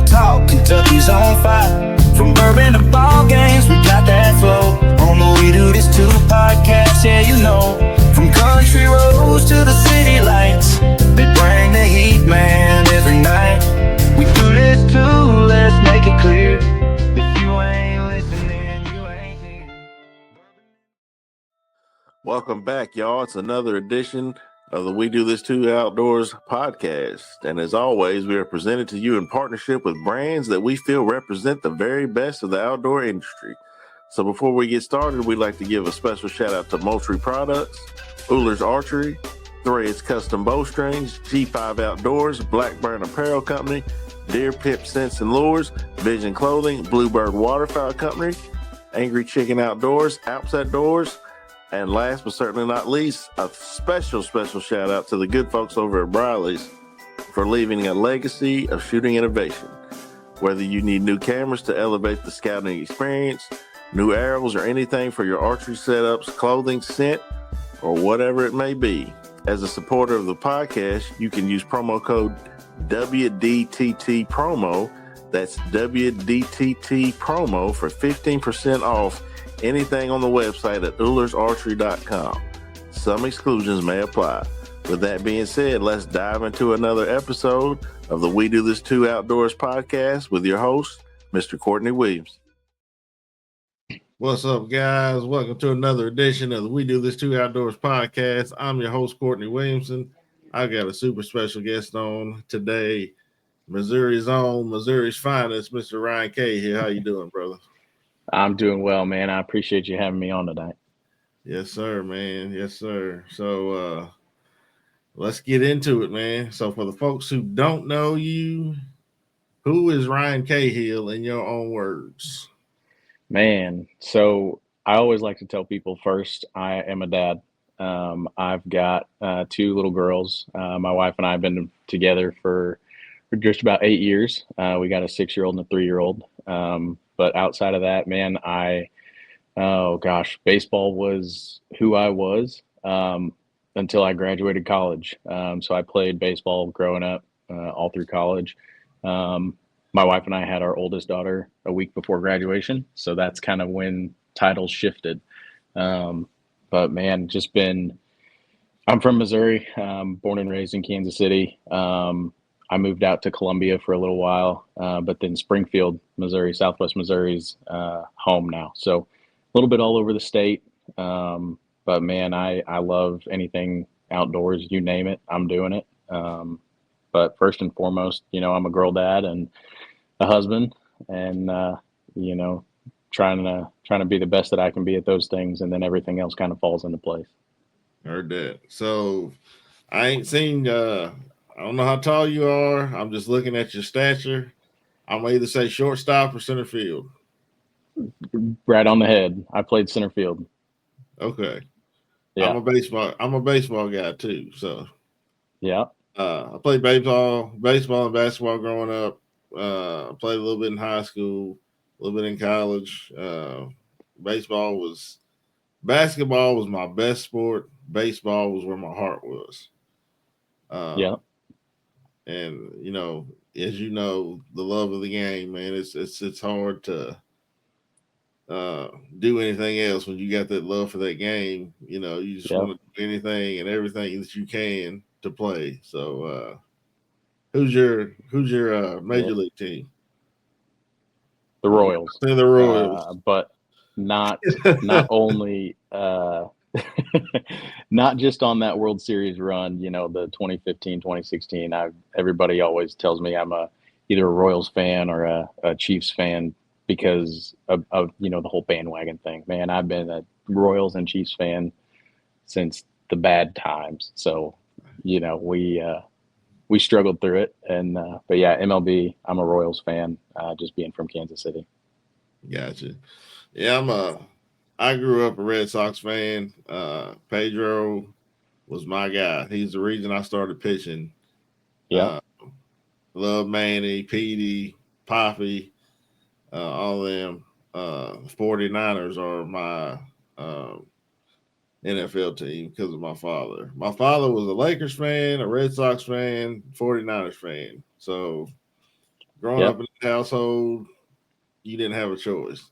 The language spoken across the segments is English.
real talk, Kentucky's on fire. From bourbon to ball games, we got that flow. On the We Do This Too podcast, yeah, you know. From country roads to the city lights, they bring the heat, man, every night. We do this too, let's make it clear. If you ain't listening, you ain't here. Welcome back, y'all. It's another edition of the We Do This Too Outdoors podcast. And as always, we are presented to you in partnership with brands that we feel represent the very best of the outdoor industry. So before we get started, we'd like to give a special shout out to Moultrie Products, Ullers Archery, Threads Custom Bowstrings, G5 Outdoors, Blackburn Apparel Company, Deer Pip Scents and Lures, Vision Clothing, Bluebird Waterfowl Company, Angry Chicken Outdoors, Alps Outdoors, and last but certainly not least, a special shout out to the good folks over at Briley's for leaving a legacy of shooting innovation. Whether you need new cameras to elevate the scouting experience, new arrows, or anything for your archery setups, clothing, scent, or whatever it may be, as a supporter of the podcast, you can use promo code WDTT promo. That's WDTT promo for 15% off anything on the website at ullersarchery.com. Some exclusions may apply. With that being said, let's dive into another episode of the We Do This Too Outdoors podcast with your host, Mr. Courtney Williamson. What's up, guys? Welcome to another edition of the We Do This Too Outdoors podcast. I'm your host, Courtney Williamson. I got a super special guest on today, Missouri's own, Missouri's finest, Mr. Ryan Kayhill. How you doing, brother? I'm doing well, man. I appreciate you having me on tonight. Yes, sir, man. Yes, sir. So let's get into it, man. So for the folks who don't know you, who is Ryan Kayhill in your own words? Man, so I always like to tell people first, I am a dad. I've got two little girls. My wife and I have been together for just about 8 years. We got a 6-year-old and a 3-year-old. But outside of that, man, baseball was who I was until I graduated college. So I played baseball growing up all through college. My wife and I had our oldest daughter a week before graduation. So that's kind of when titles shifted. But man, I'm from Missouri, born and raised in Kansas City. I moved out to Columbia for a little while, but then Springfield, Missouri, Southwest Missouri's home now. So a little bit all over the state. But man, I love anything outdoors, you name it, I'm doing it. But first and foremost, I'm a girl dad and a husband, and trying to be the best that I can be at those things, and then everything else kind of falls into place. Heard that. So I ain't seen I don't know how tall you are. I'm just looking at your stature. I'm gonna either say shortstop or center field. Right on the head. I played center field. Okay. Yeah. I'm a baseball guy too. So yeah. I played baseball and basketball growing up. Played a little bit in high school, a little bit in college. Basketball was my best sport. Baseball was where my heart was. Yeah. And as you know, the love of the game, man, it's hard to do anything else when you got that love for that game. You just want to do anything and everything that you can to play. So who's your major league team? The Royals. The Royals. But not only not just on that World Series run, the 2015, 2016. Everybody always tells me I'm either a Royals fan or a Chiefs fan because of the whole bandwagon thing. Man, I've been a Royals and Chiefs fan since the bad times. So, we struggled through it. And but yeah, MLB, I'm a Royals fan, just being from Kansas City. Gotcha. Yeah, I grew up a Red Sox fan. Pedro was my guy. He's the reason I started pitching. Yeah. Love Manny, Petey, Poppy, all of them. 49ers are my NFL team because of my father. My father was a Lakers fan, a Red Sox fan, 49ers fan. So growing up in household, you didn't have a choice.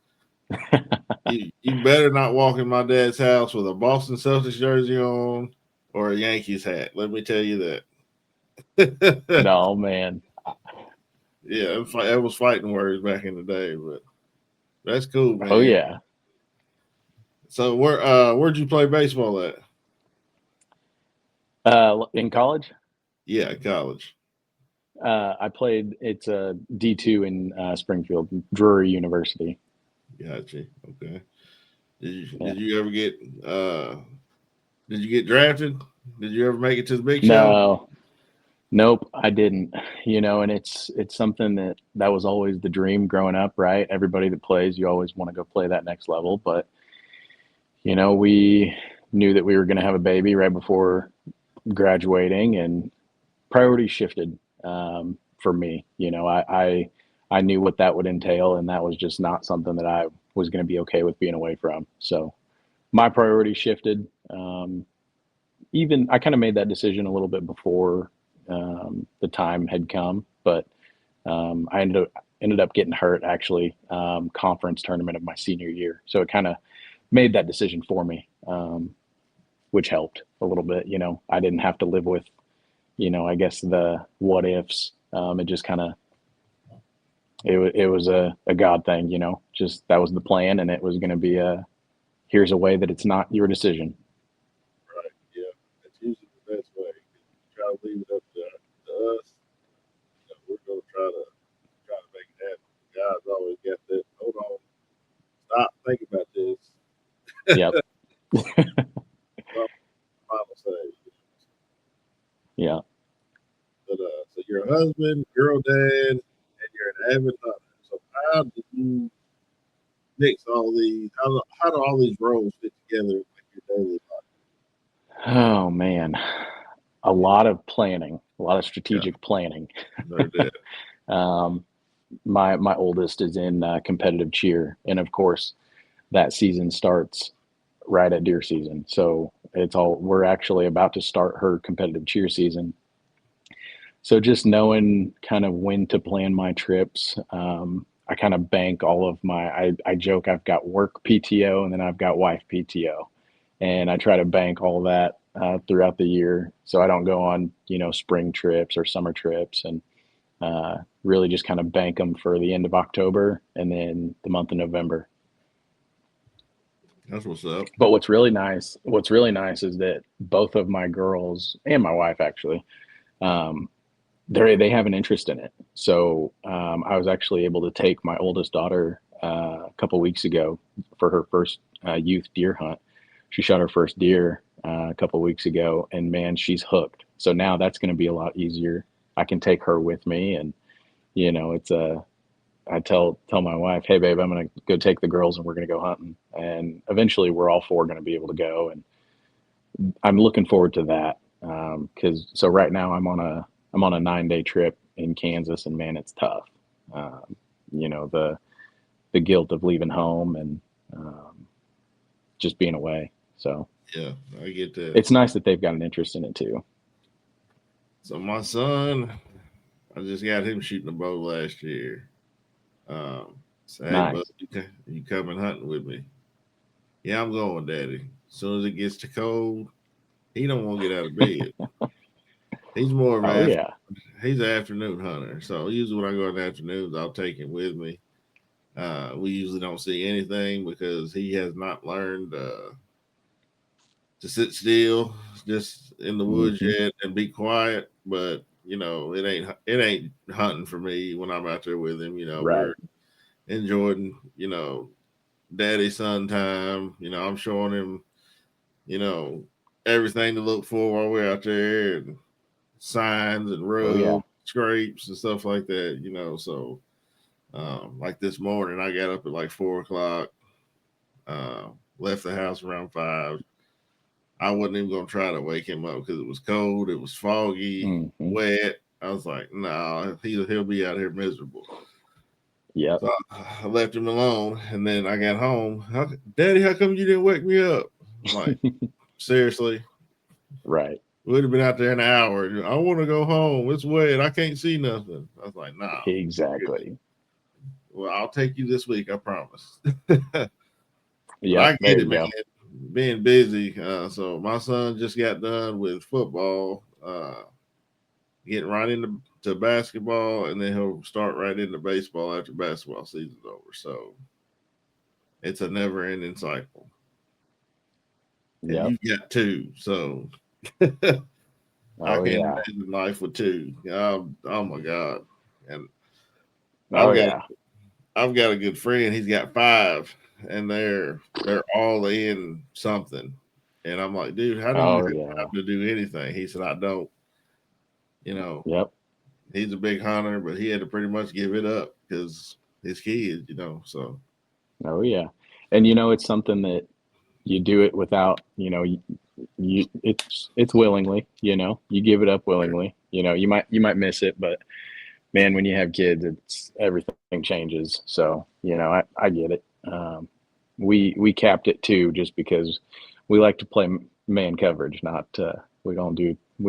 You better not walk in my dad's house with a Boston Celtics jersey on or a Yankees hat. Let me tell you that. No, man. Yeah, it was fighting words back in the day, but that's cool, man. Oh yeah. So where'd you play baseball at? In college, Yeah, college. I played. It's a D2 in Springfield, Drury University. Gotcha. Okay. Yeah. Did you ever get did you get drafted? Did you ever make it to the big show? No, nope, I didn't. And it's something that was always the dream growing up, right? Everybody that plays, you always want to go play that next level, but we knew that we were going to have a baby right before graduating, and priorities shifted for me. I knew what that would entail, and that was just not something that I was going to be okay with being away from. So my priorities shifted. Even I kind of made that decision a little bit before the time had come, but I ended up getting hurt actually conference tournament of my senior year, so it kind of made that decision for me, which helped a little bit. I didn't have to live with I guess the what ifs. It just kind of it was a God thing, just that was the plan, and it was going to be here's a way that it's not your decision. Right. Yeah. That's usually the best way. You try to leave it up to us. We're gonna try to make it happen. God's always got that. Hold on. Stop. Think about this. Yep. Final say. Yeah. But so you're a husband, girl dad, and you're an avid hunter. So how did you mix all these? How do all these roles fit together in your daily life? Oh man, a lot of planning, a lot of strategic planning. No doubt. My oldest is in competitive cheer, and of course, that season starts right at deer season. So we're actually about to start her competitive cheer season. So just knowing kind of when to plan my trips, I kind of bank all of I joke I've got work PTO and then I've got wife PTO. And I try to bank all that throughout the year so I don't go on, spring trips or summer trips, and really just kind of bank them for the end of October and then the month of November. That's what's up. But what's really nice is that both of my girls and my wife actually, they have an interest in it. So I was actually able to take my oldest daughter a couple weeks ago for her first youth deer hunt. She shot her first deer a couple weeks ago, and man, she's hooked. So now that's going to be a lot easier. I can take her with me, and I tell my wife, hey babe, I'm going to go take the girls and we're going to go hunting. And eventually we're all four going to be able to go. And I'm looking forward to that. So right now I'm on a 9-day trip in Kansas, and man, it's tough. The guilt of leaving home and just being away. So yeah, I get that. It's nice that they've got an interest in it too. So my son, I just got him shooting a bow last year. Say, hey, Nice. bud, you coming hunting with me? Yeah, I'm going, Daddy. As soon as it gets too cold, he don't want to get out of bed. He's more of he's an afternoon hunter. So usually when I go in the afternoons, I'll take him with me. We usually don't see anything because he has not learned to sit still just in the woods yet and be quiet. But it ain't hunting for me when I'm out there with him. Right. We're enjoying daddy son time. I'm showing him everything to look for while we're out there, and signs and rubs, scrapes and stuff like that. So like this morning I got up at like 4:00, left the house around 5. I wasn't even gonna try to wake him up because it was cold, it was foggy, wet. I was like, no, he'll be out here miserable. Yeah. So I left him alone, and then I got home. Daddy, how come you didn't wake me up? I'm like, seriously? Right. We'd have been out there an hour. I want to go home. It's wet. I can't see nothing. I was like, nah. Exactly. Well, I'll take you this week, I promise. But Yep, I there get it, you man. go. Being busy. So my son just got done with football, getting right into basketball, and then he'll start right into baseball after basketball season's over. So it's a never ending cycle. And Yep. you got two. So I Oh can't yeah. imagine life with two. Oh my God. And Oh I've got yeah. I've got a good friend. He's got five, and they're all in something. And I'm like, dude, how do you Oh have yeah. time to do anything? He said, I don't. You know, Yep. he's a big hunter, but he had to pretty much give it up because his kids. So Oh yeah. And it's something that you do it without, it's willingly, you give it up willingly. You might miss it, but man, when you have kids, it's everything changes. So, I get it. We capped it too, just because we like to play man coverage, not we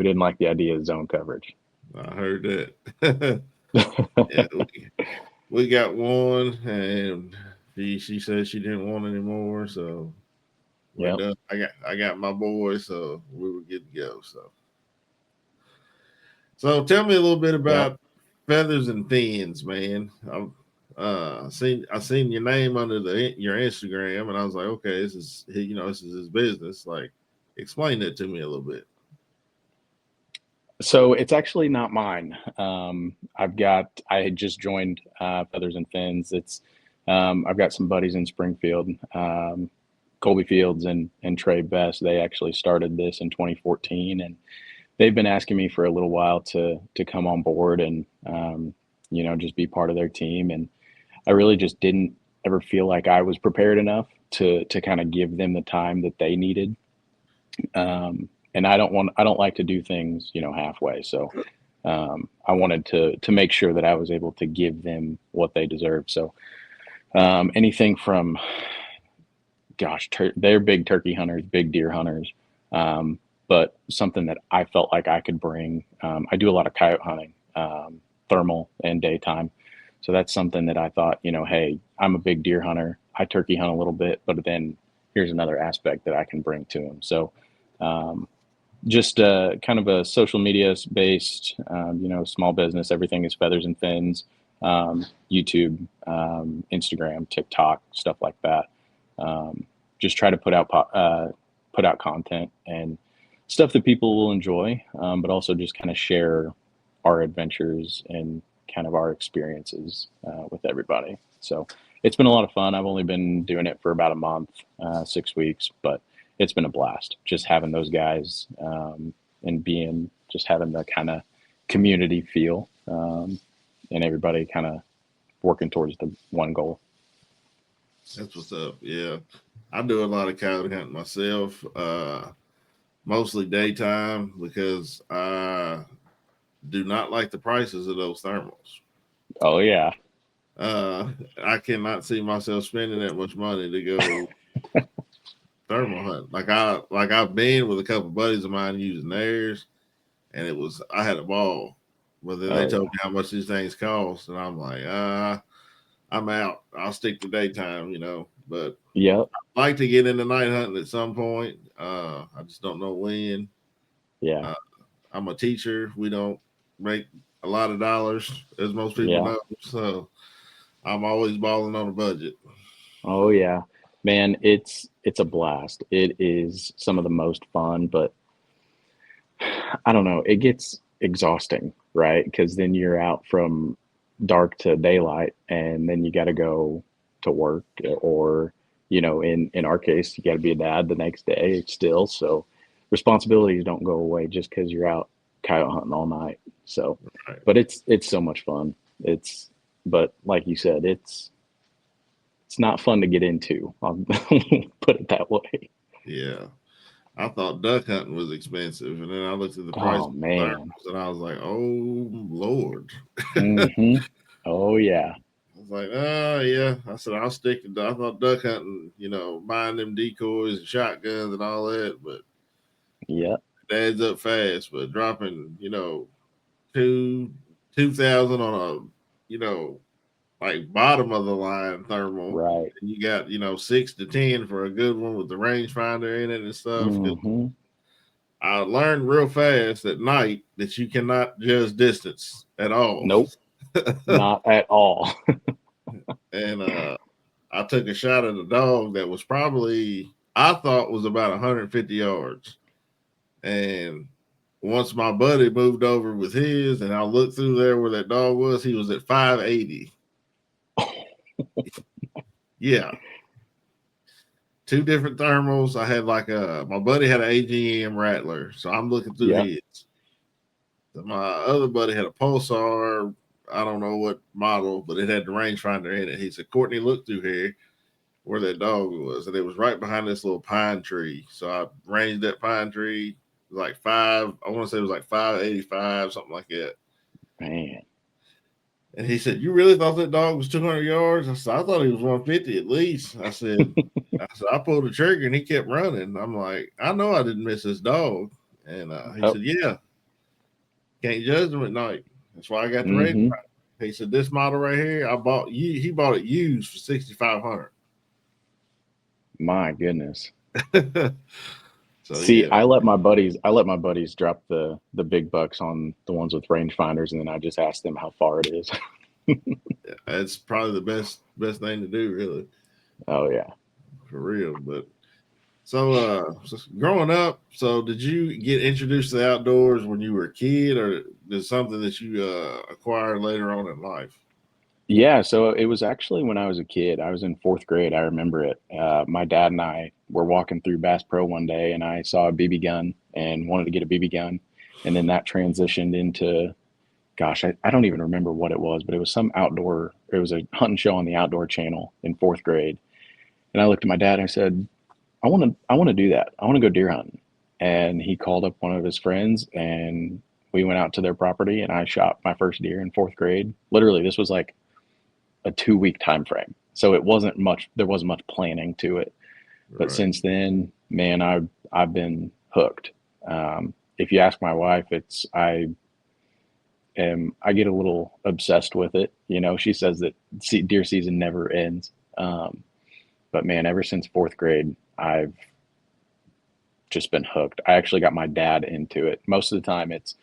didn't like the idea of zone coverage. I heard that. Yeah, we got one, and she said she didn't want any more, so we're Yep. done. I got my boy, so we were good to go. So tell me a little bit Yep. about Feathers and Fins, man. I seen your name under your Instagram, and I was like, okay, this is his business. Like, explain that to me a little bit. So it's actually not mine. I had just joined Feathers and Fins. I've got some buddies in Springfield, Colby Fields and Trey Best. They actually started this in 2014, and they've been asking me for a little while to come on board and just be part of their team. And I really just didn't ever feel like I was prepared enough to kind of give them the time that they needed. And I don't like to do things, halfway. So I wanted to make sure that I was able to give them what they deserve. So anything from, gosh, they're big turkey hunters, big deer hunters. But something that I felt like I could bring, I do a lot of coyote hunting, thermal and daytime. So that's something that I thought, hey, I'm a big deer hunter. I turkey hunt a little bit, but then here's another aspect that I can bring to them. So um, just kind of a social media based, small business. Everything is Feathers and Fins, YouTube, Instagram, TikTok, stuff like that. Just try to put out content and stuff that people will enjoy, but also just kind of share our adventures and kind of our experiences with everybody. So it's been a lot of fun. I've only been doing it for about a month, 6 weeks, but it's been a blast just having those guys and just having the kind of community feel and everybody kind of working towards the one goal. That's what's up. Yeah, I do a lot of coyote hunting myself, mostly daytime because I do not like the prices of those thermals. Oh yeah. Uh, I cannot see myself spending that much money to go thermal hunt. I've been with a couple of buddies of mine using theirs, and I had a ball. But then they Oh told yeah. me how much these things cost, and I'm like, I'm out. I'll stick to daytime. But Yep. I like to get into night hunting at some point. I just don't know when. Yeah. Uh, I'm a teacher. We don't make a lot of dollars, as most people Yeah. know. So I'm always balling on a budget. Oh yeah. Man, it's a blast. It is some of the most fun, but I don't know, it gets exhausting, right? Because then you're out from dark to daylight, and then you got to go to work, or in our case, you got to be a dad the next day still. So responsibilities don't go away just because you're out coyote hunting all night. So, Right. but it's so much fun. But like you said, it's not fun to get into. I'll put it that way. Yeah. I thought duck hunting was expensive, and then I looked at the price Oh of man. thermals, and I was like, "Oh Lord!" Hmm. Oh yeah. I was like, "Oh yeah." I said, "I'll stick to." I thought duck hunting, buying them decoys and shotguns and all that, but Yep. it adds up fast. But dropping, two 2,000 on a like bottom of the line thermal. Right. And you got 6 to 10 for a good one with the rangefinder in it and stuff. Mm-hmm. I learned real fast at night that you cannot judge distance at all. Nope, not at all. And I took a shot at a dog that was probably I thought was about 150 yards. And once my buddy moved over with his, and I looked through there where that dog was, he was at 580. Yeah. 2 different thermals. I had my buddy had an AGM Rattler, so I'm looking through Yeah. his. My other buddy had a Pulsar. I don't know what model, but it had the rangefinder in it. He said, Courtney, look through here where that dog was. And it was right behind this little pine tree. So I ranged that pine tree like I want to say it was like 585, something like that. Man. And he said, you really thought that dog was 200 yards? I said, I thought he was 150 at least. I said, I pulled the trigger and he kept running. I'm like, I know I didn't miss this dog. And he said, yeah, can't judge them at night. That's why I got the range. He said, this model right here, he bought it used for $6,500. My goodness. So, see, yeah. I let my buddies drop the big bucks on the ones with rangefinders, and then I just ask them how far it is. That's probably the best thing to do, really. Oh yeah, for real. But so growing up, so did you get introduced to the outdoors when you were a kid, or is something that you acquired later on in life? yeah. So it was actually when I was a kid. I was in 4th grade. I remember it. My dad and I were walking through Bass Pro one day, and I saw a BB gun and wanted to get a BB gun, and then that transitioned into, gosh, I don't even remember what it was, but it was some outdoor. It was a hunting show on the Outdoor Channel in 4th grade, and I looked at my dad and I said, I want to do that. I want to go deer hunting. And he called up one of his friends, and we went out to their property, and I shot my first deer in 4th grade. Literally, this was like a 2-week time frame. So it wasn't much, there wasn't much planning to it. But since then, man, I've been hooked. If you ask my wife, I get a little obsessed with it. She says that deer season never ends. But man, ever since 4th grade, I've just been hooked. I actually got my dad into it. Most of the time it's,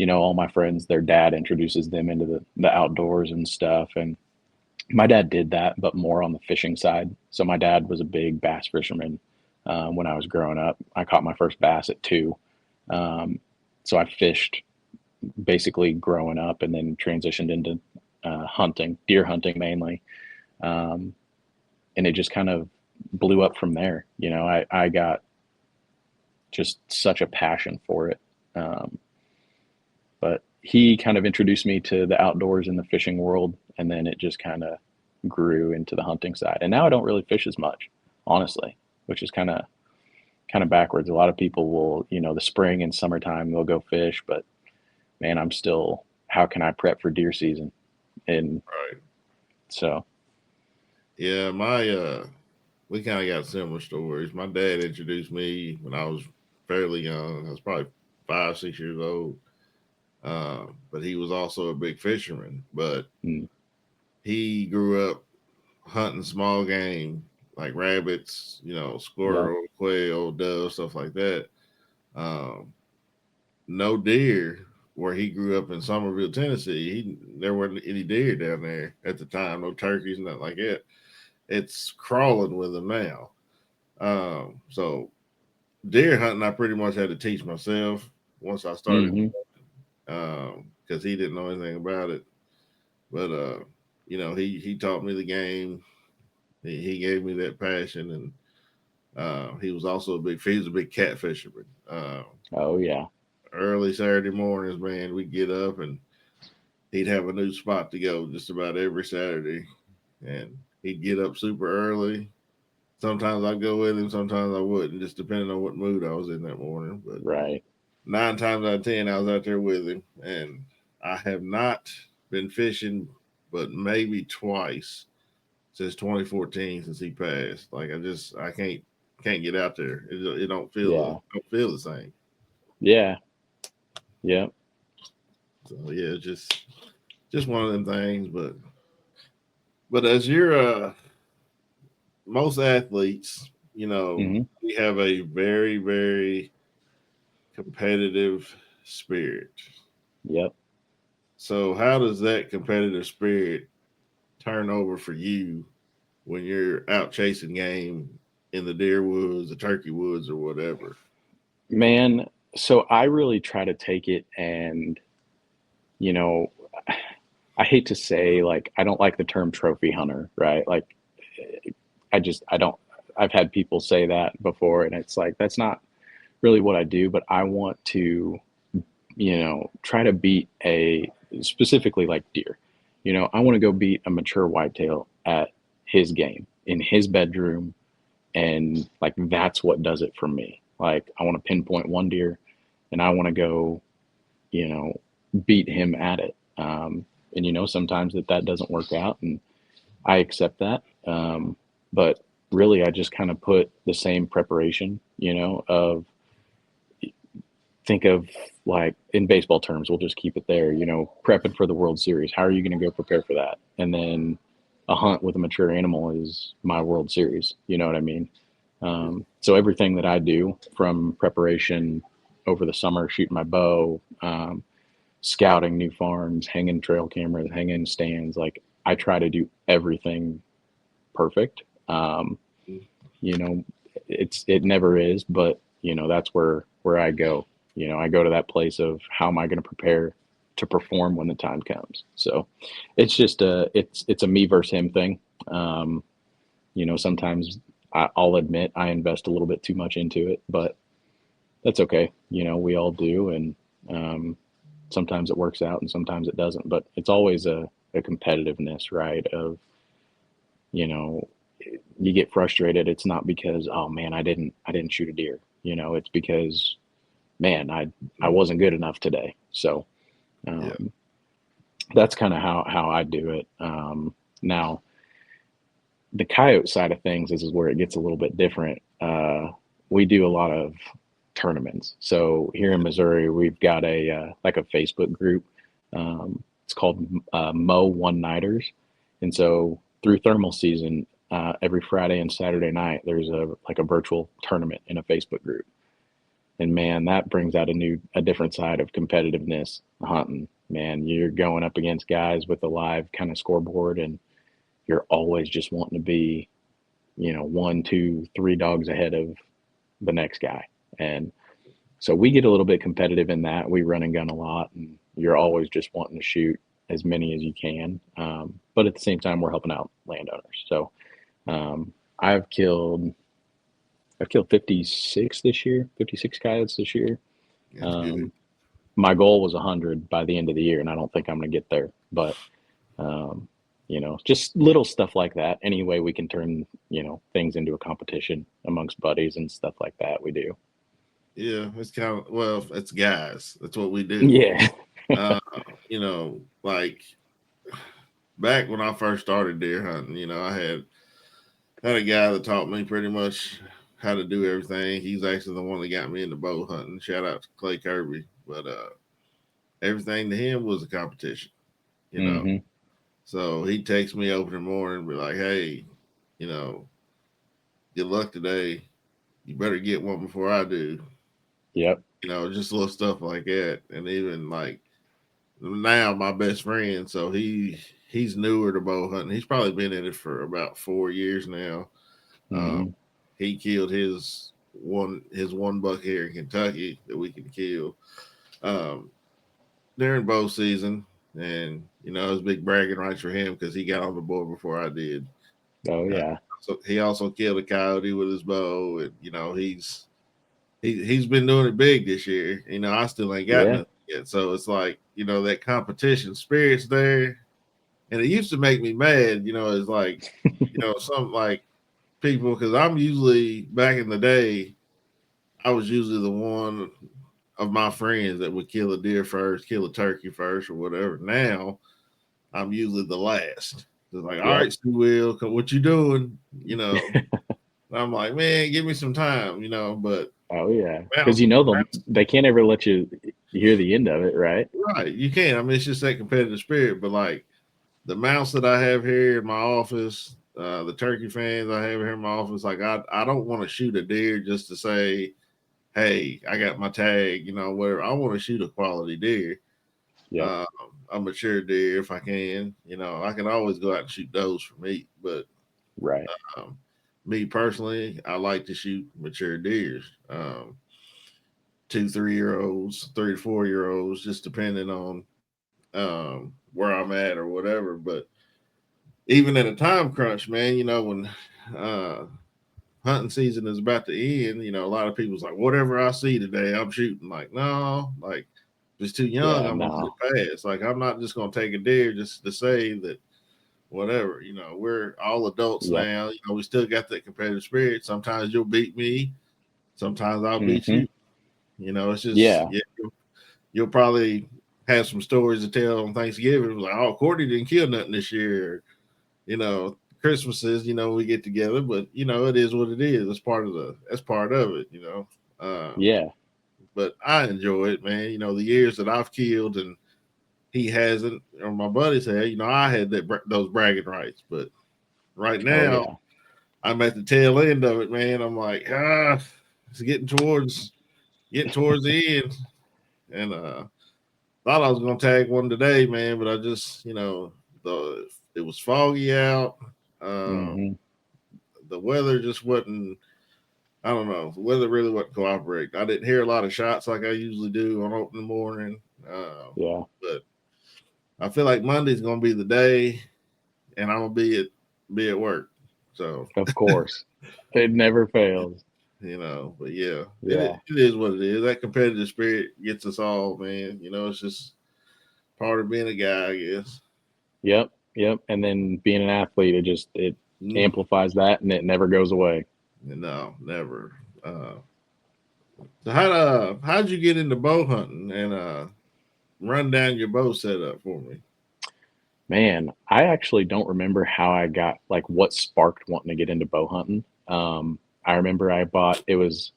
all my friends, their dad introduces them into the outdoors and stuff. And my dad did that, but more on the fishing side. So my dad was a big bass fisherman when I was growing up. I caught my first bass at 2. So I fished basically growing up, and then transitioned into hunting, deer hunting mainly. And it just kind of blew up from there. I got just such a passion for it. But he kind of introduced me to the outdoors and the fishing world, and then it just kind of grew into the hunting side. And now I don't really fish as much, honestly, which is kind of backwards. A lot of people will, the spring and summertime, they'll go fish, but man, I'm still, how can I prep for deer season? And so, yeah, we kind of got similar stories. My dad introduced me when I was fairly young. I was probably 5, 6 years old. But he was also a big fisherman. But he grew up hunting small game like rabbits, squirrel, quail, dove, stuff like that. No deer where he grew up in Somerville, Tennessee. There weren't any deer down there at the time. No turkeys, nothing like that. It's crawling with them now. So deer hunting, I pretty much had to teach myself once I started, because he didn't know anything about it. But he taught me the game. He gave me that passion, and he was also a big cat fisherman. oh yeah, Early Saturday mornings, man, we'd get up and he'd have a new spot to go just about every Saturday, and he'd get up super early. Sometimes I'd go with him, sometimes I wouldn't, just depending on what mood I was in that morning. But 9 times out of 10, I was out there with him, and I have not been fishing but maybe twice since 2014, since he passed. Like I can't get out there. It don't feel the same. Yeah. So yeah, just one of them things. But But as you're most athletes, Hmm. we have a very, very competitive spirit. Yep. So how does that competitive spirit turn over for you when you're out chasing game in the deer woods, the turkey woods, or whatever? Man, so I really try to take it and, you know, I hate to say, like, I don't like the term trophy hunter, right? Like, I don't, I've had people say that before, and it's like, that's not really what I do, but I want to, try to beat specifically like deer. I want to go beat a mature whitetail at his game in his bedroom. And like, that's what does it for me. Like, I want to pinpoint one deer and I want to go, you know, beat him at it. And sometimes that doesn't work out, and I accept that. But really, I just kind of put the same preparation, of think of like in baseball terms, we'll just keep it there, prepping for the World Series. How are you going to go prepare for that? And then a hunt with a mature animal is my World Series. You know what I mean? So everything that I do from preparation over the summer, shooting my bow, scouting new farms, hanging trail cameras, hanging stands, like I try to do everything perfect. You know, it never is, but that's where I go. I go to that place of how am I going to prepare to perform when the time comes. So it's just it's a me versus him thing. Sometimes I'll admit I invest a little bit too much into it, but that's okay. We all do, and sometimes it works out and sometimes it doesn't. But it's always a competitiveness, right? Of you know you get frustrated. It's not because, oh man, I didn't shoot a deer. It's because, man, I wasn't good enough today. So Yeah. um, that's kind of how I do it. Now the coyote side of things is where it gets a little bit different. We do a lot of tournaments. So here in Missouri, we've got like a Facebook group. It's called Mo One Nighters, and so through thermal season, every Friday and Saturday night, there's a virtual tournament in a Facebook group. And man, that brings out a different side of competitiveness hunting. Man, you're going up against guys with a live kind of scoreboard, and you're always just wanting to be, one, two, three dogs ahead of the next guy. And so we get a little bit competitive in that. We run and gun a lot, and you're always just wanting to shoot as many as you can. But at the same time, we're helping out landowners. So um, I've killed 56 this year, 56 coyotes this year. That's good. Um, my goal was 100 by the end of the year, and I don't think I'm going to get there. But um, just little stuff like that. Any way we can turn things into a competition amongst buddies and stuff like that, we do. Yeah, it's kind of well, it's guys. That's what we do. Yeah. Uh, like back when I first started deer hunting, I had a guy that taught me pretty much how to do everything. He's actually the one that got me into bow hunting. Shout out to Clay Kirby. But everything to him was a competition, you know. Hmm. So he'd text me open in the morning and be like, hey, you know, good luck today. You better get one before I do. Yep. Just little stuff like that. And even like now my best friend, so he's newer to bow hunting. He's probably been in it for about 4 years now. Um, Hmm. he killed his one buck here in Kentucky that we can kill um, during bow season, and it was big bragging rights for him because he got on the board before I did. Oh Uh, yeah. so he also killed a coyote with his bow, and he's been doing it big this year. I still ain't got Yeah. nothing yet, so it's like that competition spirit's there, and it used to make me mad. It's like some like people because I'm usually back in the day, I was usually the one of my friends that would kill a deer first, kill a turkey first, or whatever. Now I'm usually the last. It's like, all Yep. right, Stu Will, what you doing? I'm like, man, give me some time, but Oh yeah. Because bounce, they can't ever let you hear the end of it, right? right, you can. I mean, it's just that competitive spirit, but like the mounts that I have here in my office, the turkey fans I have here in my office, like I don't want to shoot a deer just to say, hey, I got my tag, whatever. I want to shoot a quality deer, Yep. uh, a mature deer if I can. I can always go out and shoot those for meat, but Right. um, me personally, I like to shoot mature deers. 2, 3 year olds, 3 to 4 year olds, just depending on where I'm at or whatever. But even in a time crunch, man, when uh, hunting season is about to end, a lot of people's like, whatever I see today, I'm shooting. Like, no, like, if it's too young, Yeah. I'm gonna let No. it pass. Like, I'm not just gonna take a deer just to say that whatever. We're all adults Yep. now. We still got that competitive spirit. Sometimes you'll beat me, sometimes I'll beat Hmm. you. It's just Yeah. yeah, you'll probably have some stories to tell on Thanksgiving. It was like, oh, Courtney didn't kill nothing this year. Christmases, we get together, but it is what it is. That's part of it. Yeah. But I enjoy it, man. The years that I've killed and he hasn't, or my buddies had, I had those bragging rights. But right Oh now, yeah. I'm at the tail end of it, man. I'm like, it's getting towards the end, and thought I was gonna tag one today, man, but I just, it was foggy out. Um, Hmm. the weather just wasn't. I don't know. The weather really wasn't cooperating. I didn't hear a lot of shots like I usually do on opening morning, Yeah. but I feel like Monday's gonna be the day, and I'm gonna be at work. So Of course. It never fails. but yeah, Yeah. it is what it is. That competitive spirit gets us all, man. It's just part of being a guy, I guess. Yep. Yep. And then being an athlete, it Mm, amplifies that, and it never goes away. no, never. So how'd you get into bow hunting and run down your bow setup for me? Man, I actually don't remember how I got like what sparked wanting to get into bow hunting. I remember I bought it was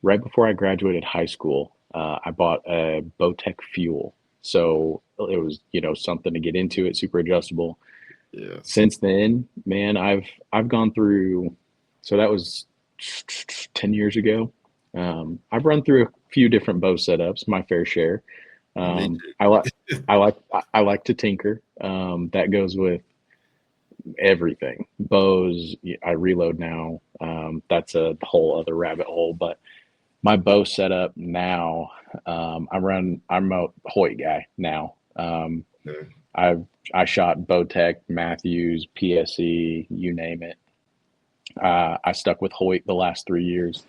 right before I graduated high school. I bought a Bowtech Fuel, so it was something to get into it, super adjustable. Yeah. Since then, man, I've gone through. So that was 10 years ago. I've run through a few different bow setups, my fair share. Me I like I like to tinker. That goes with everything. Bows, I reload now. That's a whole other rabbit hole. But my bow setup now, I'm a Hoyt guy now. too. I've I shot Bowtech, Matthews, PSE, you name it. I stuck with Hoyt the last 3 years.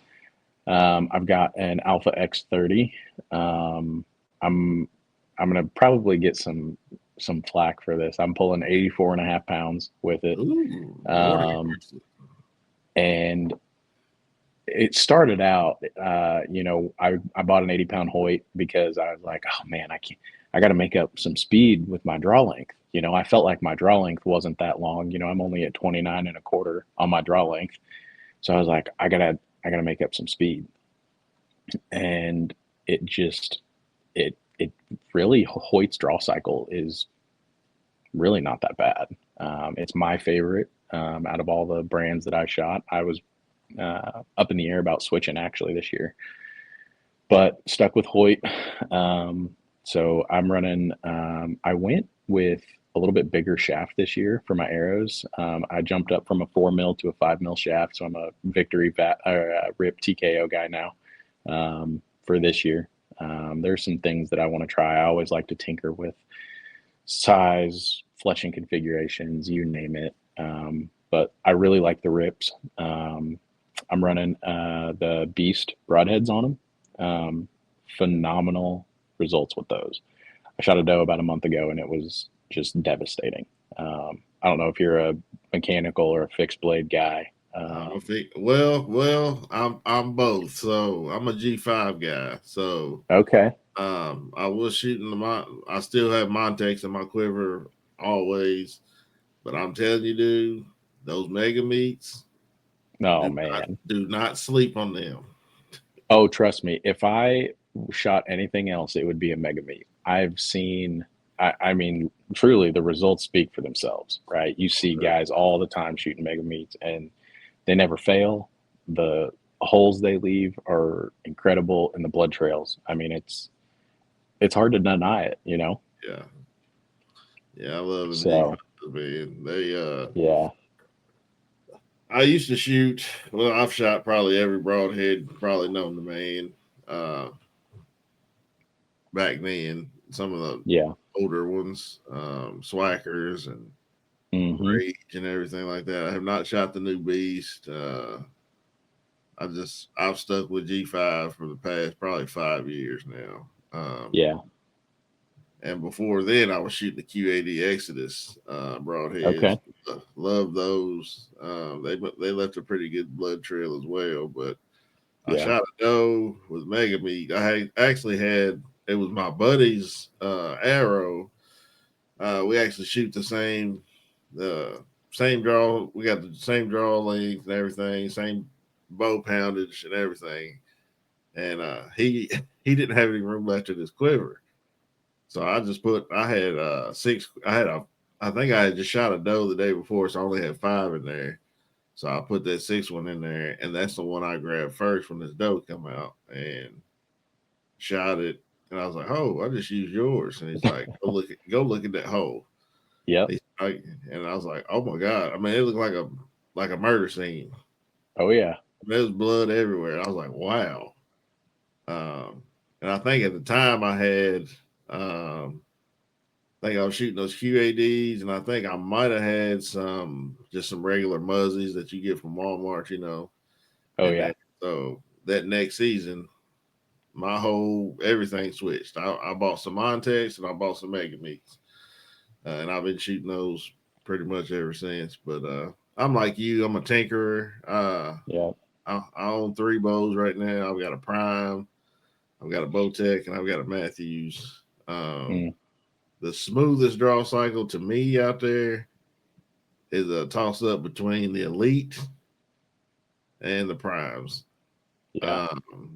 I've got an Alpha X30. Um, I'm I'm gonna probably get some flack for this. I'm pulling 84 and a half pounds with it. Ooh, more than Um, and it started out, I bought an 80-pound Hoyt because I was like, oh man, I got to make up some speed with my draw length. I felt like my draw length wasn't that long. I'm only at 29 and a quarter on my draw length. So I was like, I gotta make up some speed. And it just, it really, Hoyt's draw cycle is really not that bad. It's my favorite out of all the brands that I shot. I was up in the air about switching actually this year, but stuck with Hoyt. So I'm running. I went with a little bit bigger shaft this year for my arrows. I jumped up from a 4 mil to a 5 mil shaft, so I'm a Victory Rip TKO guy now for this year. There's some things that I want to try. I always like to tinker with size, fletching configurations, you name it. But I really like the rips. I'm running the Beast broadheads on them. Phenomenal results with those. I shot a doe about a month ago and it was just devastating. I don't know if you're a mechanical or a fixed blade guy. I'm both. So I'm a G5 guy. So Okay. I was shooting I still have Montex in my quiver always, but I'm telling you, dude, those mega meats, Oh do not man. do not sleep on them. Oh, trust me. If I shot anything else, it would be a mega meat. I've seen I mean, truly, the results speak for themselves, right? You see guys all the time shooting mega meets, and they never fail. The holes they leave are incredible, and the blood trails. I mean, it's hard to deny it, you know. Yeah. Yeah, I love them So G5s, man. They yeah, I used to shoot. Well, I've shot probably every broadhead probably known to man. Uh, back then, some of the yeah, older ones, Swackers and hmm Rage and everything like that. I have not shot the new Beast. I've stuck with G5 for the past probably 5 years now. yeah. And before then, I was shooting the Q80 Exodus broadheads. Okay, Love those. They left a pretty good blood trail as well. But I yeah. shot a doe with Mega Meat. Actually had it was my buddy's arrow. We actually shoot the same draw. We got the same draw length and everything, same bow poundage and everything. And he didn't have any room left in his quiver. So I had six. I think I had just shot a doe the day before, so I only had 5 in there. So I put that 6th one in there, and that's the one I grabbed first when this doe come out and shot it. And I was like, "Oh, I just used yours." And he's like, go look at that hole." Yep. And I was like, "Oh my god!" I mean, it looked like a murder scene. Oh yeah. There was blood everywhere. I was like, "Wow." And I think at the time I had I think I was shooting those QADs, and I think I might have had some regular muzzies that you get from Walmart, you know. Oh And yeah. so that next season, my whole everything switched. I bought some Montex and I bought some Mega Meats, and I've been shooting those pretty much ever since. But I'm like you, I'm a tinkerer. Yeah. I own 3 bows right now. I've got a Prime, I've got a Bowtech, and I've got a Matthews. Mm, The smoothest draw cycle to me out there is a toss up between the Elite and the Primes. yeah.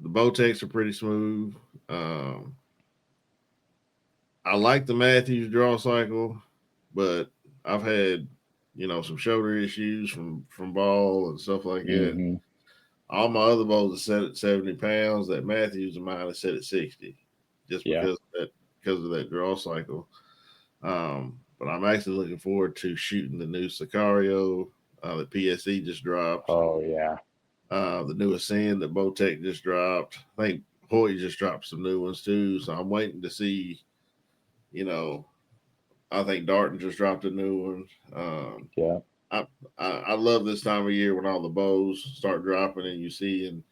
The Bowtechs are pretty smooth. Um, I like the Matthews draw cycle, but I've had some shoulder issues from ball and stuff like that. hmm All my other bows are set at 70 pounds. That Matthews of mine is set at 60, just Yeah. because of that draw cycle. But I'm actually looking forward to shooting the new Sicario. The PSE just dropped. Oh yeah. The new Ascend that Bowtech just dropped. I think Hoyt just dropped some new ones too. So I'm waiting to see. You know, I think Darton just dropped a new one. Yeah. I, I love this time of year when all the bows start dropping and you seeing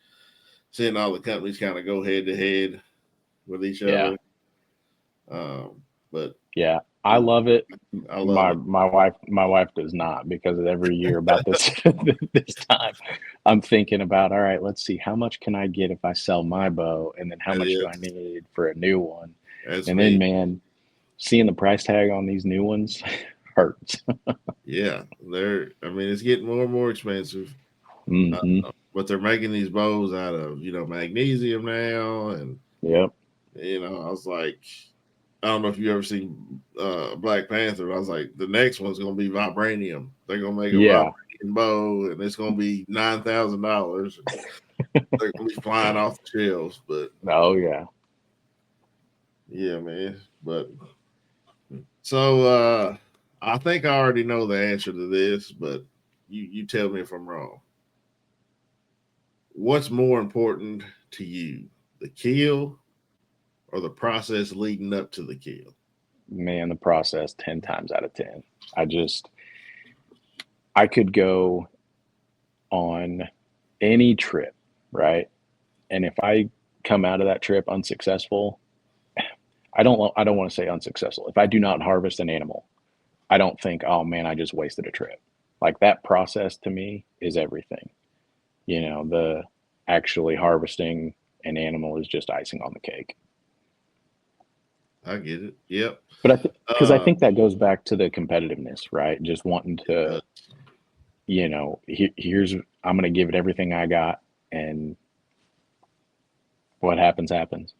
all the companies kind of go head to head with each Yeah. other. But Yeah. I love it. I love My wife does not, because every year about this this time I'm thinking about, all right, let's see, how much can I get if I sell my bow, and then how much do I it. need for a new one? That's And then me. man, seeing the price tag on these new ones hurts. Yeah, I mean, it's getting more and more expensive, hmm but they're making these bows out of magnesium now, and Yep. I was like, I don't know if you ever seen Black Panther. But I was like, the next one's gonna be vibranium. They're gonna make a Yeah. vibranium bow, and it's gonna be $9,000. They're gonna be flying off the shelves. But Oh yeah. yeah, man. But so I think I already know the answer to this, but you tell me if I'm wrong. What's more important to you, the kill or the process leading up to the kill? Man, the process 10 times out of 10. I could go on any trip, right? And if I come out of that trip unsuccessful, I don't want to say unsuccessful. If I do not harvest an animal, I don't think, oh man, I just wasted a trip. Like, that process to me is everything. The actually harvesting an animal is just icing on the cake. I get it. Yep. But because I Uh, think that goes back to the competitiveness, right? Just wanting uh, to, here's, I'm going to give it everything I got, and what happens happens.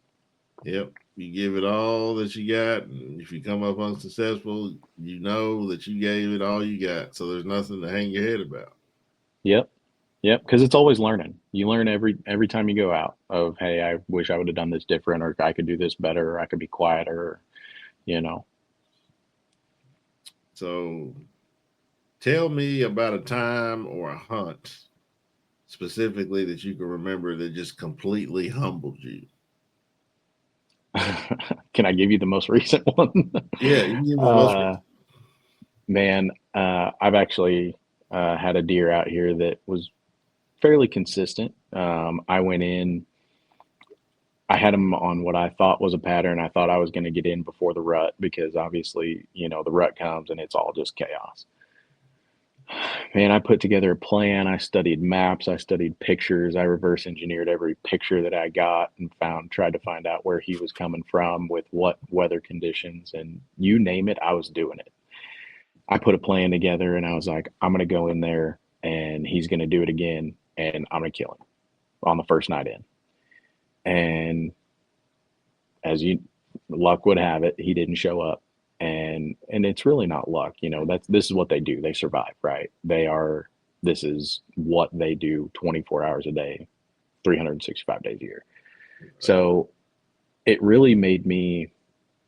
yep. you give it all that you got, and if you come up unsuccessful, you know that you gave it all you got. So there's nothing to hang your head about. Yep. Yep. Because it's always learning. You learn every time you go out of, hey, I wish I would have done this different, or I could do this better, or I could be quieter, you know. So tell me about a time or a hunt specifically that you can remember that just completely humbled you. Can I give you the most recent one? Yeah, you can give me the most. uh, Man, I've actually had a deer out here that was fairly consistent. I went in, I had him on what I thought was a pattern. I thought I was going to get in before the rut because obviously, the rut comes and it's all just chaos. Man, I put together a plan. I studied maps. I studied pictures. I reverse engineered every picture that I got and tried to find out where he was coming from with what weather conditions, and you name it, I was doing it. I put a plan together and I was like, I'm going to go in there and he's going to do it again and I'm going to kill him on the first night in. And as luck would have it, he didn't show up. And it's really not luck. This is what they do. They survive, right? This is what they do 24 hours a day, 365 days a year. So it really made me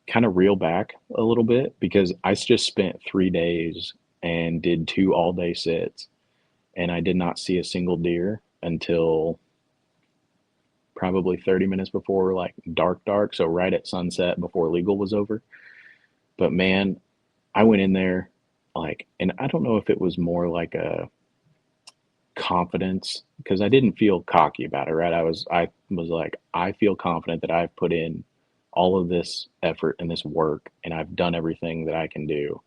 kind of reel back a little bit because I just spent 3 days and did 2 all-day sits, and I did not see a single deer until probably 30 minutes before like dark, so right at sunset before legal was over. But man, I went in there and I don't know if it was more like a confidence because I didn't feel cocky about it, right? I was like, I feel confident that I've put in all of this effort and this work and I've done everything that I can do.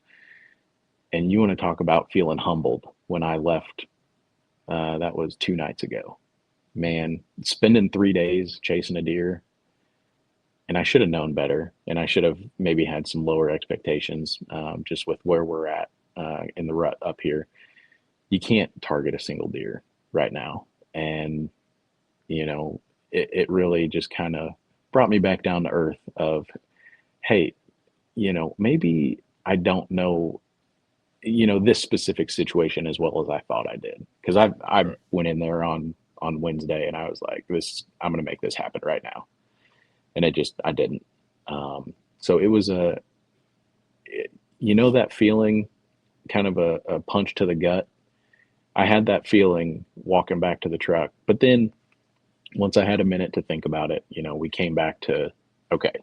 And you want to talk about feeling humbled when I left, that was 2 nights ago. Man, spending 3 days chasing a deer, and I should have known better, and I should have maybe had some lower expectations, just with where we're at in the rut up here. You can't target a single deer right now, and it really just kind of brought me back down to earth. Of, hey, maybe I don't know, this specific situation as well as I thought I did, because I went in there on Wednesday and I was like, I'm going to make this happen right now. And I didn't. So it was that feeling, kind of a punch to the gut. I had that feeling walking back to the truck, but then once I had a minute to think about it, we came back to, okay,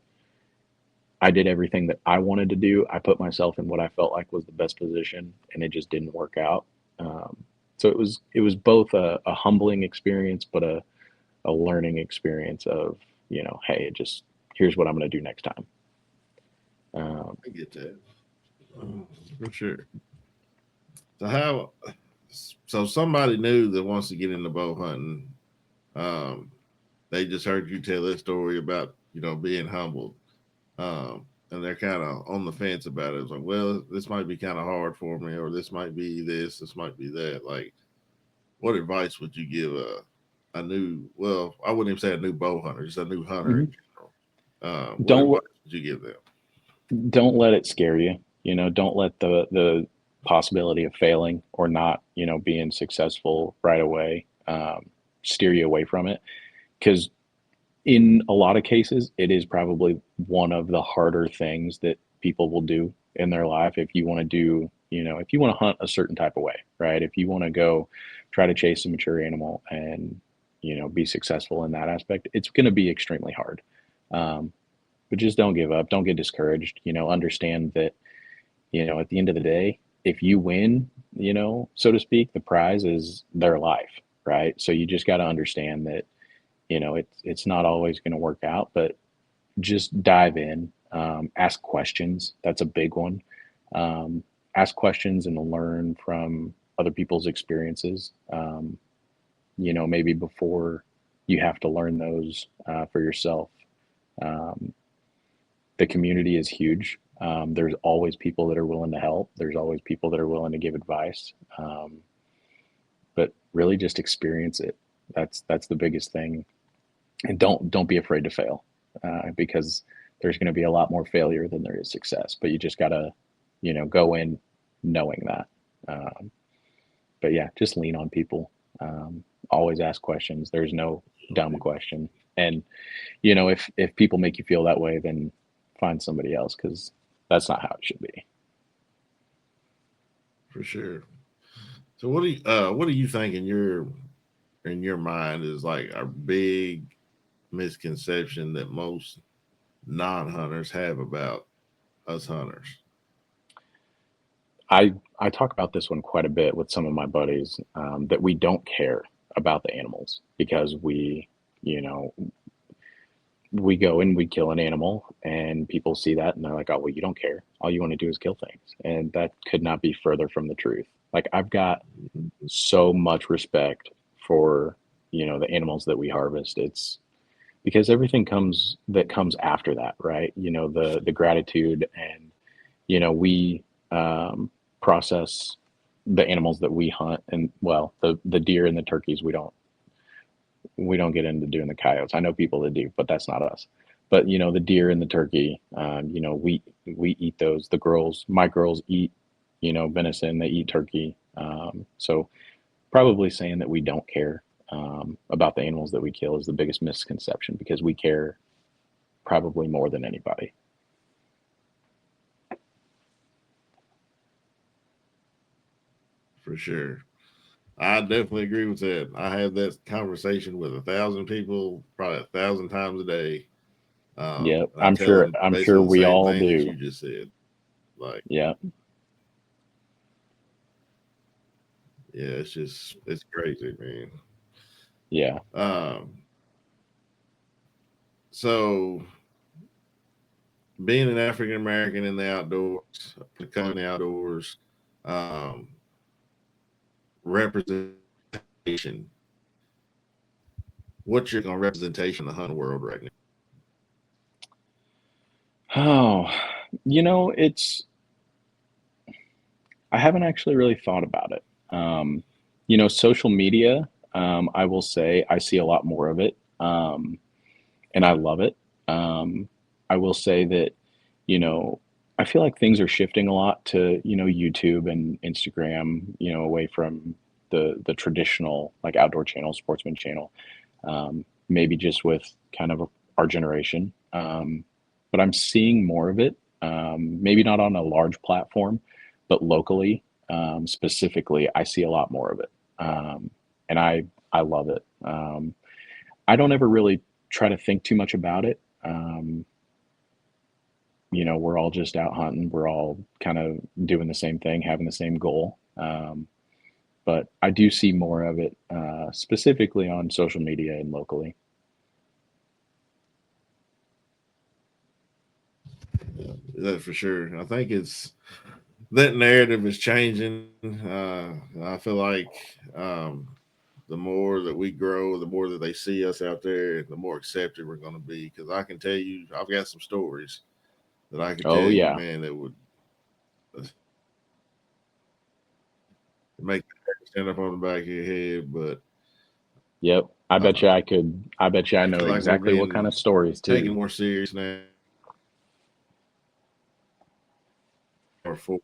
I did everything that I wanted to do. I put myself in what I felt like was the best position, and it just didn't work out. So it was both a humbling experience, but a learning experience of, hey, here's what I'm going to do next time. I get that. For sure. So somebody new that wants to get into bow hunting, they just heard you tell this story about, being humbled. And they're kind of on the fence about it. It's like, well, this might be kind of hard for me, or this might be this might be that. Like, what advice would you give a new, well, I wouldn't even say a new bow hunter, just a new hunter in general? What advice would you give them? Don't let it scare you. Don't let the possibility of failing or not, being successful right away, steer you away from it. Because in a lot of cases, it is probably one of the harder things that people will do in their life. If you want to do, if you want to hunt a certain type of way, right? If you want to go try to chase a mature animal and, be successful in that aspect, it's going to be extremely hard. But just don't give up. Don't get discouraged. Understand that, at the end of the day, if you win, so to speak, the prize is their life, right? So you just got to understand that, it's not always going to work out, but just dive in, ask questions. That's a big one. Ask questions and learn from other people's experiences. Maybe before you have to learn those for yourself. The community is huge. There's always people that are willing to help. There's always people that are willing to give advice. But really just experience it. That's the biggest thing. And don't be afraid to fail, because there's going to be a lot more failure than there is success, but you just got to, go in knowing that. Um, but yeah, just lean on people. Always ask questions. There's no dumb question. And, if people make you feel that way, then find somebody else, because that's not how it should be. For sure. So what do you think in your mind is like a big misconception that most non-hunters have about us hunters? I talk about this one quite a bit with some of my buddies, that we don't care about the animals because you know, we go and we kill an animal and people see that and they're like, oh, well, you don't care. All you want to do is kill things. And that could not be further from the truth. Like, I've got so much respect for, the animals that we harvest. It's because everything comes after that, right? The gratitude, and, we, process the animals that we hunt, and, well, the deer and the turkeys, we don't get into doing the coyotes. I know people that do, but that's not us. But the deer and the turkey, we eat those. My girls eat, venison. They eat turkey. So probably saying that we don't care, about the animals that we kill is the biggest misconception, because we care probably more than anybody. For sure. I definitely agree with that. I have that conversation with 1,000 people, probably 1,000 times a day. Yep, And I I'm tell sure. them I'm sure basically the we same all thing that you do. just said. Like, Yeah, yeah, it's crazy, man. yeah. Um, so being an African American in the outdoors, becoming the outdoors, um, representation. What's your representation of the hunting world right now? Oh, it's. I haven't actually really thought about it. Social media. I will say I see a lot more of it, and I love it. Um, I will say that, you know, I feel like things are shifting a lot to, YouTube and Instagram, away from the traditional, like, outdoor channel, sportsman channel. Maybe just with kind of our generation. But I'm seeing more of it. Maybe not on a large platform, but locally, specifically, I see a lot more of it. And I love it. I don't ever really try to think too much about it. We're all just out hunting. We're all kind of doing the same thing, having the same goal. But I do see more of it, specifically on social media and locally. That for sure. I think it's that narrative is changing. I feel like the more that we grow, the more that they see us out there, the more accepted we're going to be. Because I can tell you, I've got some stories that I could tell Oh you, yeah, man, that would make the hair stand up on the back of your head. But yep. I bet you uh, I could. I bet you I I know feel like we're exactly what kind being of stories taken too. more serious now. Or forward.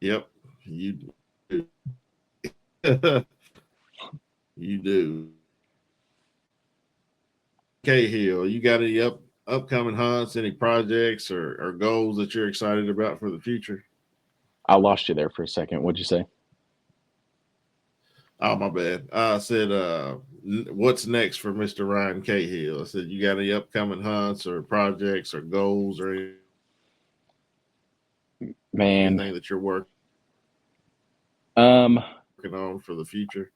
Yep, you do. You do. Kayhill, you got any upcoming hunts, any projects or goals that you're excited about for the future? I lost you there for a second. What'd you say? Oh, my bad. I said, what's next for Mr. Ryan Kayhill? I said, you got any upcoming hunts or projects or goals or Man, anything that you're working um, on for the future?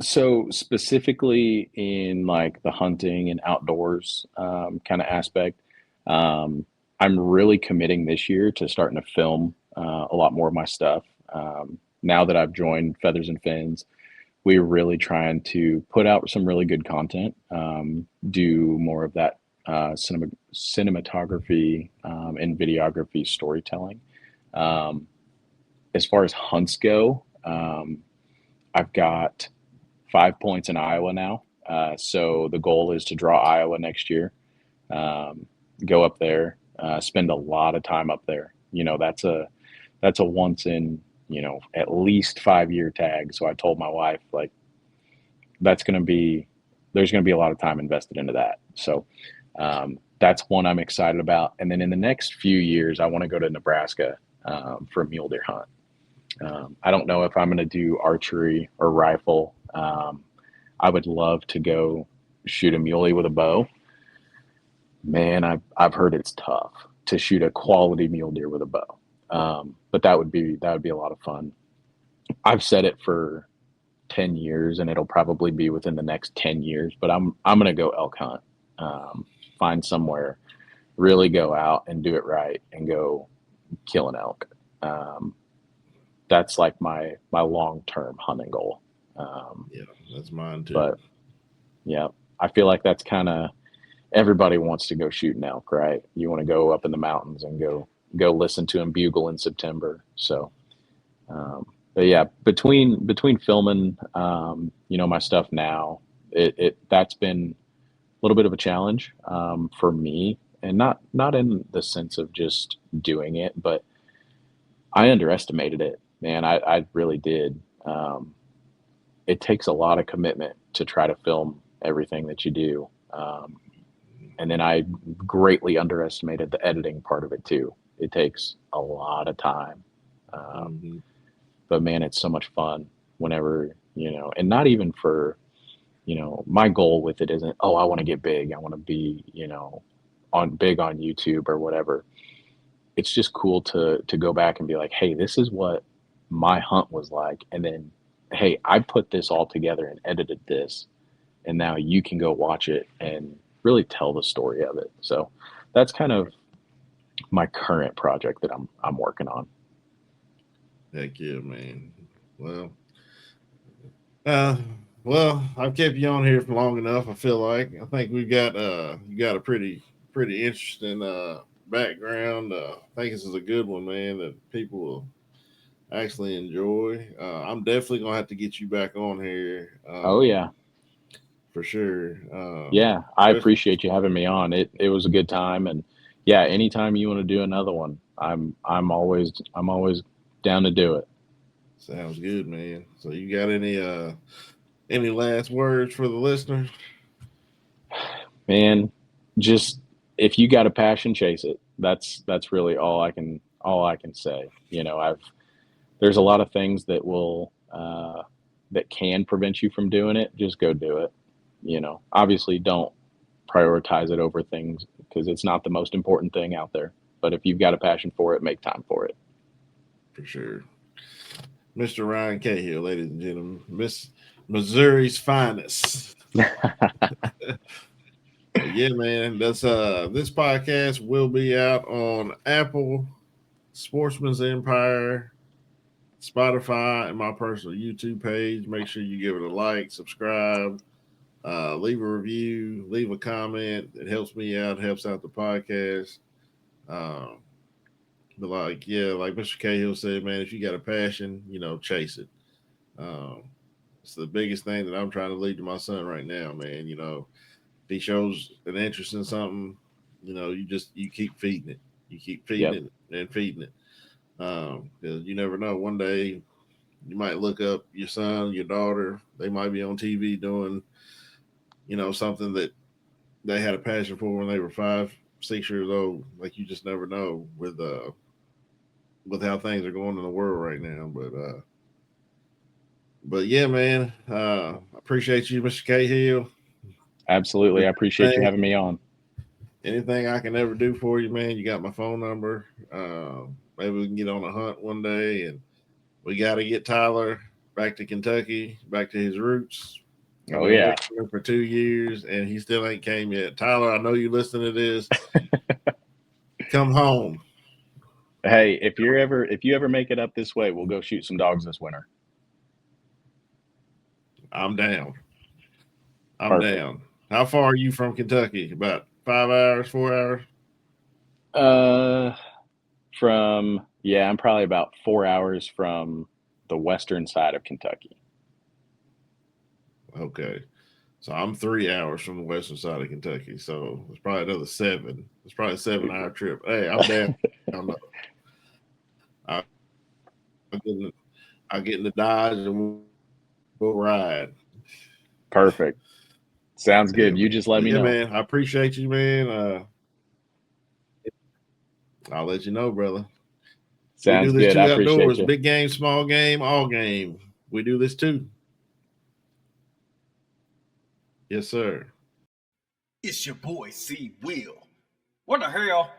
so specifically in, like, the hunting and outdoors, kind of aspect, um, I'm really committing this year to starting to film, a lot more of my stuff. Now that I've joined Feathers and Fins, we're really trying to put out some really good content, do more of that, cinematography, and videography storytelling. Um, as far as hunts go, I've got 5 points in Iowa now. So the goal is to draw Iowa next year. Go up there, spend a lot of time up there. That's a once in, at least 5 year tag. So I told my wife, like, that's going to be, there's going to be a lot of time invested into that. So that's one I'm excited about. And then in the next few years, I want to go to Nebraska for a mule deer hunt. I don't know if I'm going to do archery or rifle. I would love to go shoot a muley with a bow. Man, I've heard it's tough to shoot a quality mule deer with a bow. But that would be a lot of fun. I've said it for 10 years and it'll probably be within the next 10 years, but I'm going to go elk hunt. Find somewhere, really go out and do it right and go kill an elk. That's like my long-term hunting goal. Yeah, that's mine too. But yeah, I feel like that's kind of, everybody wants to go shoot an elk, right? You want to go up in the mountains and go listen to him bugle in September. So, but yeah, between filming, my stuff now, that's been a little bit of a challenge for me, and not in the sense of just doing it, but I underestimated it, man. I really did. It takes a lot of commitment to try to film everything that you do. And then I greatly underestimated the editing part of it too. It takes a lot of time. But man, it's so much fun whenever, and not even for, my goal with it isn't, oh, I want to get big. I want to be, big on YouTube or whatever. It's just cool to go back and be like, hey, this is what my hunt was like. And then, hey, I put this all together and edited this. And now you can go watch it and really tell the story of it. So that's kind of my current project that I'm working on. Heck yeah, man. Well, I've kept you on here for long enough. I feel like I think we've got you got a pretty interesting background. I think this is a good one, man, that people will actually enjoy. I'm definitely gonna have to get you back on here. Oh yeah, for sure. Yeah, I appreciate you having me on. It was a good time, and yeah, anytime you want to do another one, I'm always down to do it. Sounds good, man. So you got any last words for the listeners? Man, just if you got a passion, chase it. That's really all I can say. There's a lot of things that will that can prevent you from doing it. Just go do it. Obviously don't prioritize it over things because it's not the most important thing out there. But if you've got a passion for it, make time for it. For sure. Mr. Ryan Kayhill, ladies and gentlemen, Missouri's finest. Yeah, man. That's this podcast will be out on Apple, Sportsman's Empire, Spotify, and my personal YouTube page. Make sure you give it a like, subscribe, leave a review, leave a comment. It helps me out, helps out the podcast. But like Mr. Cahill said, man, if you got a passion, chase it. It's the biggest thing that I'm trying to lead to my son right now, man. If he shows an interest in something, you keep feeding it. You keep feeding it and feeding it. Because you never know. One day you might look up your son, your daughter, they might be on TV doing, something that they had a passion for when they were 5, 6 years old. Like, you just never know with how things are going in the world right now. But yeah, man, I appreciate you, Mr. Cahill. Absolutely. I appreciate you having me on. Anything I can ever do for you, man, you got my phone number. Maybe we can get on a hunt one day, and we got to get Tyler back to Kentucky, back to his roots. Oh, yeah. For 2 years, and he still ain't came yet. Tyler, I know you listen to this. Come home. Hey, if you ever make it up this way, we'll go shoot some dogs this winter. I'm down. I'm Perfect. down. How far are you from Kentucky? About 5 hours, 4 hours? I'm probably about 4 hours from the western side of Kentucky. Okay. So I'm 3 hours from the western side of Kentucky. So it's probably another 7. It's probably a 7-hour trip. Hey, I'm down. I, I get in the Dodge and we'll ride. Perfect. Sounds Yeah, good. You just let me yeah, know. man. I appreciate you, man. I'll let you know, brother. We do Sounds this good. I too appreciate outdoors. you. Big game, small game, all game. We do this too. Yes, sir. It's your boy C. Will. What the hell?